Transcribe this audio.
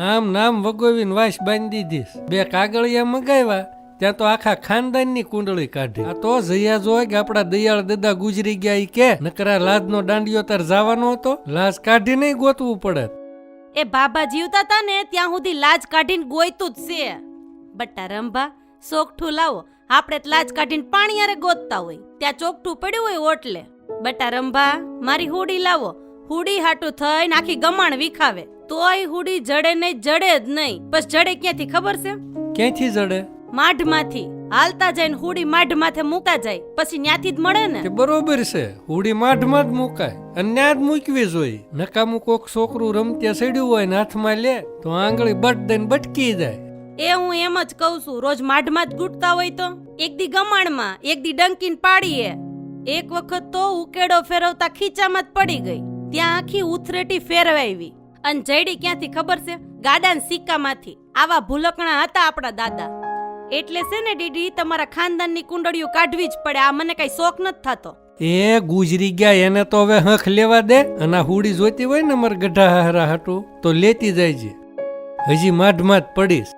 આમ નામ વગોવીને વાસ બાંધી દીધીશ. 2 કાગળિયા મગાવ્યા ત્યાં તો આખા ખાનદાનની કુંડળી કાઢી. આ તો જયા જોય કે આપડા દયાળ દાદા ગુજરી ગયા ઈ કે નકરા લાજનો દાંડિયો તાર જવાનો હતો. લાજ કાઢી નહીં ગોતવું પડે. એ બાબા જીવતા હતા ને ત્યાં સુધી લાજ કાઢીને ગોઈતું જ છે. બટ્ટા રંભા સોકઠું લાવો, આપણે જ લાજ કાઢીને પાણી હારે ગોતતા હોય, ત્યાં ચોકઠું પડ્યું હોય ઓટલે. બટ્ટા રંભા મારી હુડી લાવો, હુડી હાટું થઈને આખી ગમાણ વિખાવે તોય હુડી જડે નહીં, જડે જ નહીં. બસ જડે ક્યાંથી ખબર છે? ક્યાંથી જડે? માઢમાંથી હાલતા જાય ને હુડી માઢ માથે મૂકતા જાય, પછી ન્યાથી જ મળે ને. બરોબર છે, હુડી માઢમાં જ મુકાય અને ન્યા જ મૂકવી જોઈએ. નકામું કોક છોકરું રમત્યા સડ્યું હોય ને હાથમાં લે તો આંગળી બટ દઈને બટકી જાય. એ હું એમ જ કઉ છું, રોજ માઢમાં જ ગુટતા હોય તો એક દી ગમાણમાં એક દી ડંકીને પાડીએ. એક વખત તો ઉકેડો ફેરવતા ખીચામાં જ પડી ગઈ, ત્યાં આખી ઉથરેટી ફેરવાવી અને જઈડી ક્યાંથી ખબર છે? ગાડાના સિક્કામાંથી. આવા ભૂલકણા હતા આપણા દાદા. એટલે છે ને દીદી, તમારા ખાનદાનની કુંડળીઓ કાઢવી જ પડે. આ મને કઈ શોખ નથી થતો. એ ગુજરી ગયા એને તો હવે હંખ લેવા દે. અને આ હુડી જોઈતી હોય ને મારા ગઢા હારા હાટું તો લેતી જાય છે. હજી માઢમાં જ પડીશ.